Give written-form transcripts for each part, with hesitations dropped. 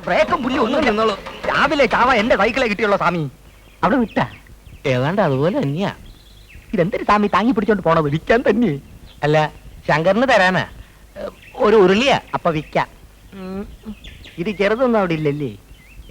ബ്രേക്കും പുല്ലും ഒന്നും നിന്നോളൂ. രാവിലെ ചാവ എന്റെ സൈക്കിളെ കിട്ടിയുള്ളൂ സ്വാമി. അവിടെ വിട്ട ഏതാണ്ട് അതുപോലെ തന്നെയാ. ഇതെന്തൊരു സ്വാമി താങ്ങി പിടിച്ചോണ്ട് പോണത്? വിൽക്കാൻ തന്നെ. അല്ല, ശങ്കറിന് തരാനാ. ഒരു ഉരുളിയാ. അപ്പൊ വിൽക്കാം. ഇത് ചെറുതൊന്നും അവിടെ ഇല്ലല്ലേ?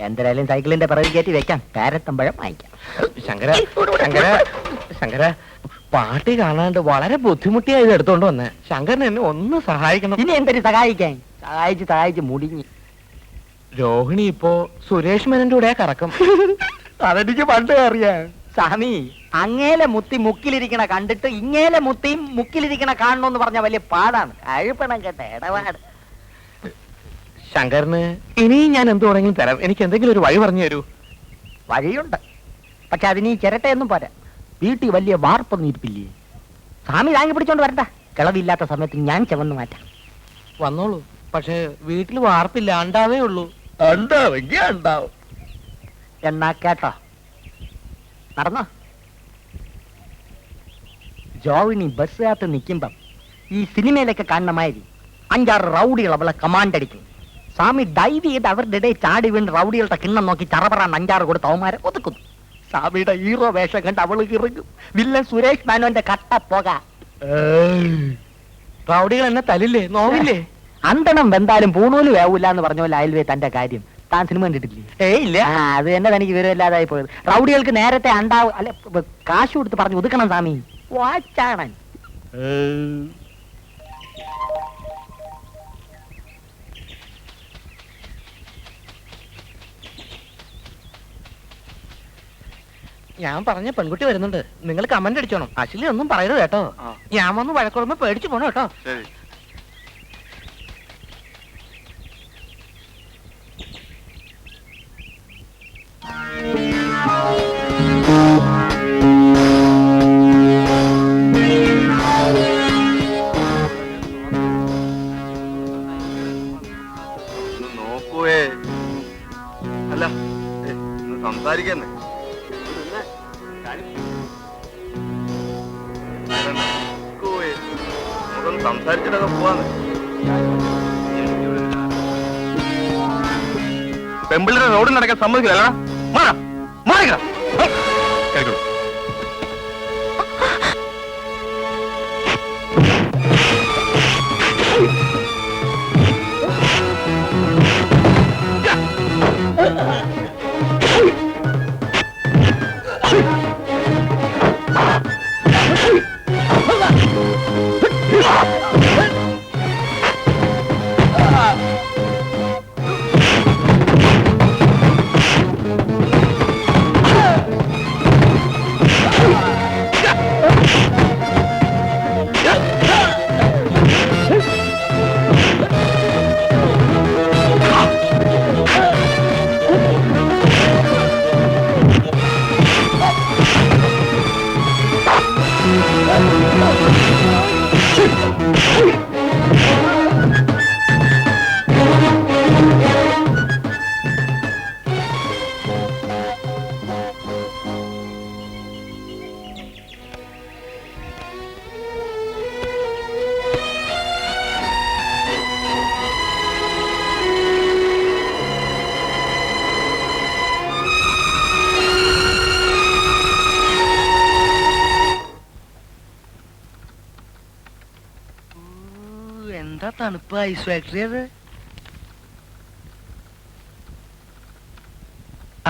എന്തായാലും സൈക്കിളിന്റെ പിറകിൽ കയറ്റി വെക്കാം. കാരത്തമ്പഴം വാങ്ങിക്കാം. ശങ്കര പാട്ടി കാണാണ്ട് വളരെ ബുദ്ധിമുട്ടിയായി ഇത് എടുത്തോണ്ട് വന്നേ. ശങ്കരൻ എന്നെ ഒന്ന് സഹായിക്കണം. ഇനി എന്തൊരു സഹായിക്കാൻ? സഹായിച്ച് മുടിഞ്ഞു. രോഹിണി ഇപ്പോ സുരേഷ് മേനന്റെ കൂടെ കറക്കം. അതെനിക്ക് പണ്ട് അറിയാം സ്വാമി. അങ്ങേലെ മുത്തി മുക്കിലിരിക്കണ കണ്ടിട്ട് ഇങ്ങേലെ മുത്തിയും മുക്കിലിരിക്കണ കാണണമെന്ന് പറഞ്ഞ വലിയ പാടാണ്. കഴിപ്പണം കേട്ട ഇടപാട്. ശങ്കറിന് ഇനിയും ഞാൻ എന്ത് വേണമെങ്കിലും തരാം. എനിക്ക് എന്തെങ്കിലും ഒരു വഴി പറഞ്ഞു തരൂ. വഴിയുണ്ട്, പക്ഷെ അതിന് ഈ ചിരട്ടയൊന്നും പോരാ. വീട്ടിൽ വലിയ വാർപ്പൊന്നും ഇരിപ്പില്ലേ? സ്വാമി താങ്ങി പിടിച്ചോണ്ട് വരണ്ട. കിളവില്ലാത്ത സമയത്ത് ഞാൻ ചവന്ന് മാറ്റാം. വന്നോളൂ. പക്ഷെ വീട്ടിൽ വാർപ്പില്ല, ഉണ്ടാവേ ഉള്ളൂ. ഉണ്ടാവെങ്കിൽ ഉണ്ടാവും. എന്നാ കേട്ടോ, നടന്നോ. ജോവിനി ബസ്സിനകത്ത് നിൽക്കുമ്പം ഈ സിനിമയിലൊക്കെ കാണുന്ന മാതിരി 5-6 റൗഡികൾ അവളെ കമാൻഡ് അടിക്കും. സ്വാമി ഡൈവ് ചെയ്ത് അവരുടെ ഇടയിൽ ചാടി വീണ് റൗഡികളുടെ കിണ്ണം നോക്കി ചറപറാൻ 5-6 കൊടുത്ത് അവന്മാരെ ഒതുക്കുന്നു. സ്വാമിയുടെ ഹീറോ വേഷം കണ്ട് അവള് ഇറങ്ങും. വില്ലൻ സുരേഷ് മേനോന്റെ കട്ട പോക. റൗഡികൾ എന്നെ തലില്ലേ, നോവില്ലേ? അന്തണം വെന്താലും പൂണൂല് വേവൂല എന്ന് പറഞ്ഞ പോലെ അയൽവേ തന്റെ കാര്യം. താൻ സിനിമ കണ്ടിട്ടില്ലേ? ഇല്ല. അത് തന്നെ തനിക്ക് വിവരമില്ലാതായി പോയത്. റൗഡികൾക്ക് നേരത്തെ കാശ് കൊടുത്ത് പറഞ്ഞു ഒതുക്കണം സ്വാമി. വാച്ചാണൻ. ഞാൻ പറഞ്ഞ പെൺകുട്ടി വരുന്നുണ്ട്. നിങ്ങൾ കമന്റ് അടിച്ചോണം. അശ്ലി ഒന്നും പറയരുത് കേട്ടോ. ഞാൻ വന്ന് വഴക്കുറമ്പോ പേടിച്ചു പോണോ കേട്ടോ. നോക്കുവേ. അല്ല, സംസാരിക്കുന്നേ. സംസാരിച്ചിട്ടൊക്കെ പോവാന്ന്. പെമ്പിളിയുടെ റോഡിൽ നടക്കാൻ സമ്മതിക്കില്ല. മാറിക്കണം. എന്താ തണുപ്പ് ഐസ് ഫാക്ടറി? അത്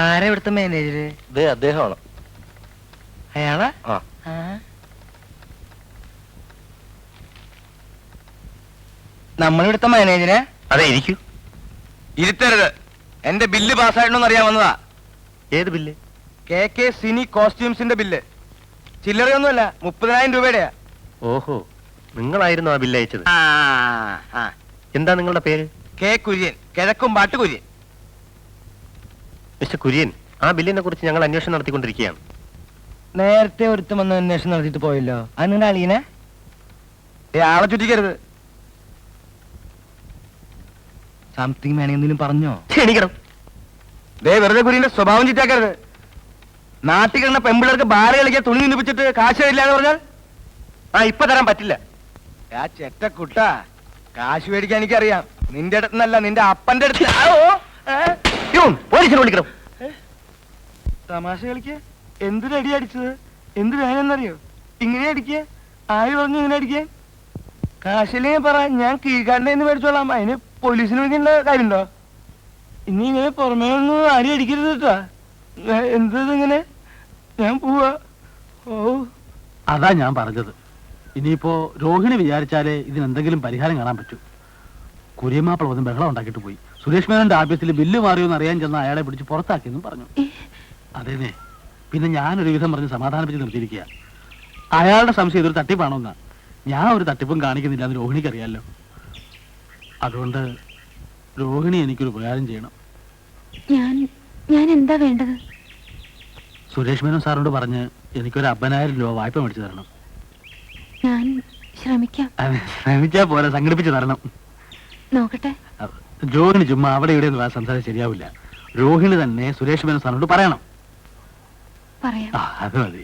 ആരാ ഇവിടുത്തെ മാനേജര്? അദ്ദേഹമാണ്. അയാളാ? നമ്മളിവിടുത്തെ മാനേജരാ? അതെ, ഇരിക്കൂ. ഇരുത്തരുത്. എന്റെ ബില്ല് പാസ്സായിട്ടോന്ന് അറിയാൻ വന്നതാ. ഏത് ബില്ല്? KK സിനി കോസ്റ്റ്യൂംസിന്റെ ബില്ല്. ചില്ലറയൊന്നുമല്ല, 30,000 രൂപയുടെയാ. ഓഹോ, നിങ്ങളായിരുന്നു ആ ബില്ല് അയച്ചത്? എന്താ നിങ്ങളുടെ പേര്? K കുര്യൻ, കിഴക്കുംപാട്ട് കുര്യൻ. മിസ്റ്റർ കുര്യൻ, ആ ബില്ലിനെ കുറിച്ച് ഞങ്ങൾ അന്വേഷണം നടത്തിക്കൊണ്ടിരിക്കുകയാണ്. നേരത്തെ ഒരുത്തം വന്ന് അന്വേഷണം നടത്തിയിട്ട് പോയല്ലോ. അത് നിങ്ങളുടെ അളിയനെ? ആളെ ചുറ്റിക്കരുത്. സംതിങ് വേണമെങ്കിലും പറഞ്ഞോ? ക്ഷണിക്കണം. വെറുതെ കുര്യന്റെ സ്വഭാവം ചീറ്റാക്കരുത്. നാട്ടിൽ കിടന്ന പെമ്പിള്ളേർക്ക് ബാര കളിക്കാൻ തുണി നിന്നിപ്പിച്ചിട്ട് കാശ് തരില്ല എന്ന് പറഞ്ഞാൽ ഇപ്പൊ തരാൻ പറ്റില്ല. ആ ചെറ്റക്കുട്ട കാശ് മേടിക്കാൻ എനിക്കറിയാം. നിന്റെ അടുത്തുനിന്നല്ല, നിന്റെ അപ്പന്റെ അടുത്ത്. പോലീസിനെ വിളിക്കണം. തമാശ കളിക്ക. എന്തിനടി അടിച്ചത്? എന്ത് വേണമെന്നറിയോ? ഇങ്ങനെ അടിക്കുക? ആര് പറഞ്ഞു ഇങ്ങനെ അടിക്കാൻ? കാശില്ലെങ്കിൽ പറ, ഞാൻ കീഴ്ക്കാരൻ്റെ മേടിച്ചോളാം. അതിന് പോലീസിന് വിളിക്കേണ്ട കാര്യമുണ്ടോ? ഇനി ഇങ്ങനെ പുറമേ ഒന്നും ആരും അടിക്കരുത് കേട്ടാ. എന്തങ്ങനെ? ഞാൻ പോവാ. ഓ, അതാ ഞാൻ പറഞ്ഞത്. ഇനിയിപ്പോ രോഹിണി വിചാരിച്ചാലേ ഇതിനെന്തെങ്കിലും പരിഹാരം കാണാൻ പറ്റൂ. കുര്യമാപ്പിള വന്ന് ബഹളം ഉണ്ടാക്കിയിട്ട് പോയി. സുരേഷ് മേനോന്റെ ആഫീസിൽ ബില്ല് മാറിയോന്ന് അറിയാൻ ചെന്ന അയാളെ പിടിച്ച് പുറത്താക്കിയെന്നും പറഞ്ഞു. അതേനെ, പിന്നെ ഞാനൊരു വിധം പറഞ്ഞ് സമാധാനിപ്പിച്ച് നിർത്തിയിരിക്കുക. അയാളുടെ സംശയം ഇതൊരു തട്ടിപ്പാണോന്നാ. ഞാൻ ഒരു തട്ടിപ്പും കാണിക്കുന്നില്ല എന്ന് രോഹിണിക്ക് അറിയാലോ. അതുകൊണ്ട് രോഹിണി എനിക്കൊരു ഉപകാരം ചെയ്യണം. ഞാൻ എന്താ വേണ്ടത്? സുരേഷ് മേനോൻ സാറിനോട് പറഞ്ഞ് എനിക്കൊരു 50,000 രൂപ വായ്പ മേടിച്ചു തരണം. ഞാൻ ശ്രമിക്കാം. ശ്രമിച്ചാ പോലെ സംഘടിപ്പിച്ച് തരണം. നോക്കട്ടെ. രോഹിണി ചുമ്മാ അവിടെ ഇവിടെ ഒന്നും സംസാരിച്ച് ശരിയാവില്ല. രോഹിണി തന്നെ സുരേഷ് മേനോൻ സാറിനോട് പറയണം. പറയാം. അത് മതി.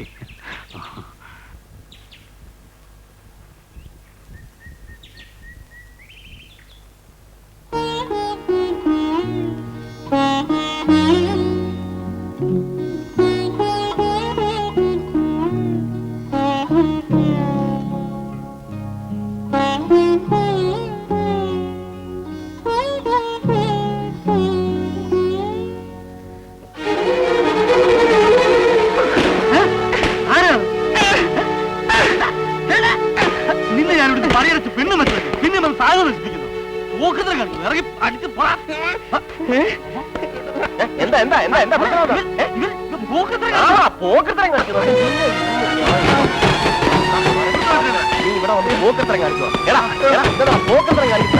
നിന്നെ ഞാനിവിടുന്ന് പറയടച്ച് പിന്നെ മനസ്സിലാക്കി. പിന്നെ നമ്മൾ സാധനം നശിപ്പിക്കുന്നു. പോക്കത്തിനെ കണ്ടു ഇറങ്ങി അടിച്ച് എന്താ എന്താ എന്താ എന്താ പോക്കത്തിനെ നീ ഇവിടെ വന്ന് പോക്കത്തരം കാണിച്ചോ? എടാ എടാ പോക്കത്തരം കാണിച്ചു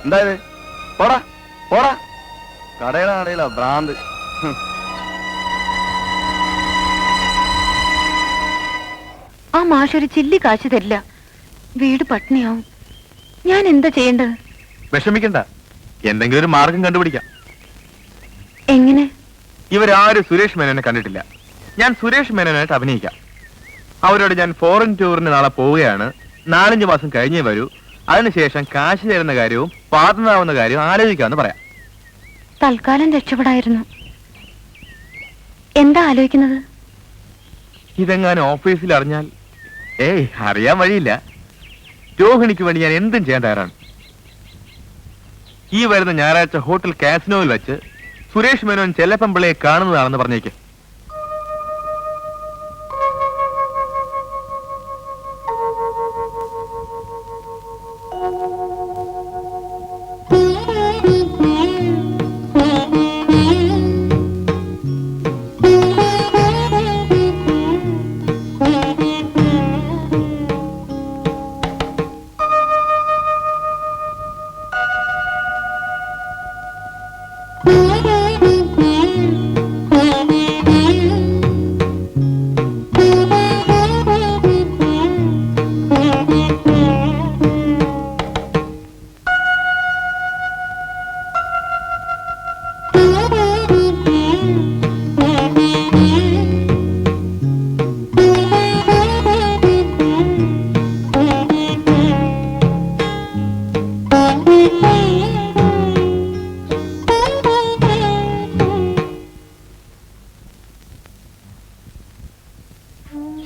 എന്തായത്? പോടാ പോടാ, കടയുടെ കടയിലാ ഭ്രാന്ത്. ആ മാഷ് ഒരു ചില്ലി കാശ് തരില്ല. വീട് പട്ടിണിയാവും. ഞാൻ എന്താ ചെയ്യേണ്ടത്? വിഷമിക്കണ്ട, എന്തെങ്കിലും ഒരു മാർഗം കണ്ടുപിടിക്കാം. എങ്ങനെ? ഇവരാരും സുരേഷ് മേനോനെ കണ്ടിട്ടില്ല. ഞാൻ സുരേഷ് മേനോനായിട്ട് അഭിനയിക്കാം. അവരോട് ഞാൻ ഫോറിൻ ടൂറിന് നാളെ പോവുകയാണ്, 4-5 മാസം കഴിഞ്ഞേ വരൂ, അതിനുശേഷം കാശ് തരുന്ന കാര്യവും പാർട്ട്ണറാവുന്ന കാര്യവും ആലോചിക്കാമെന്ന് പറയാം. തൽക്കാലം രക്ഷപ്പെടായിരുന്നു. എന്താ ആലോചിക്കുന്നത്? ഇതെങ്ങാനും ഓഫീസിൽ അറിഞ്ഞാൽ? ഏയ്, അറിയാൻ വഴിയില്ല. രോഹിണിക്ക് വേണ്ടി ഞാൻ എന്തും ചെയ്യാൻ തയ്യാറാണ്. ഈ വരുന്ന ഞായറാഴ്ച ഹോട്ടൽ കാസിനോയിൽ വെച്ച് സുരേഷ് മേനോൻ ചെല്ലപ്പമ്പിളയെ കാണുന്നതാണെന്ന് പറഞ്ഞേക്ക്.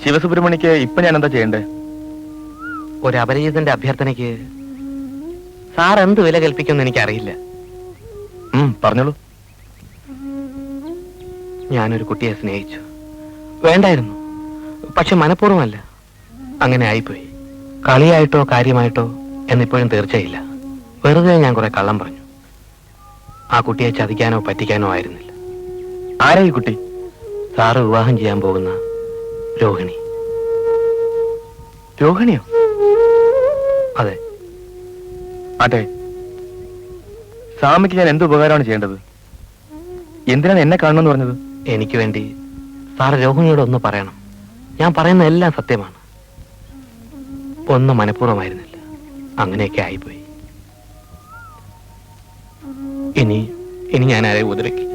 ശിവസുബ്രഹ്മണിക്ക് ഇപ്പൊ ഞാൻ എന്താ ചെയ്യണ്ടേ? ഒരു അപരിചിതന്റെ അഭ്യർത്ഥനയ്ക്ക് സാർ എന്ത് വില കൽപ്പിക്കുമെന്ന് എനിക്കറിയില്ല. പറഞ്ഞോളൂ. ഞാനൊരു കുട്ടിയെ സ്നേഹിച്ചു. വേണ്ടായിരുന്നു, പക്ഷെ മനഃപൂർവ്വമല്ല. അങ്ങനെ ആയിപ്പോയി. കളിയായിട്ടോ കാര്യമായിട്ടോ എന്നിപ്പോഴും തീർച്ചയില്ല. വെറുതെ ഞാൻ കുറെ കള്ളം പറഞ്ഞു. ആ കുട്ടിയെ ചതിക്കാനോ പറ്റിക്കാനോ ആയിരുന്നില്ല. ആരാ ഈ കുട്ടി? സാറ് വിവാഹം ചെയ്യാൻ പോകുന്ന രോഹിണി. രോഹിണിയോ? അതെ. അതെ. സ്വാമിക്ക് ഞാൻ എന്ത് ഉപകാരമാണ് ചെയ്യേണ്ടത്? എന്തിനാണ് എന്നെ കാണണമെന്ന് പറഞ്ഞത്? എനിക്ക് വേണ്ടി സാറ് രോഹിണിയോട് ഒന്ന് പറയണം. ഞാൻ പറയുന്ന എല്ലാം സത്യമാണ്. ഒന്നും മനഃപൂർവ്വമായിരുന്നില്ല. അങ്ങനെയൊക്കെ ആയിപ്പോയി. ഇനി ഞാൻ ആരെ ഉപദ്രവിക്കും?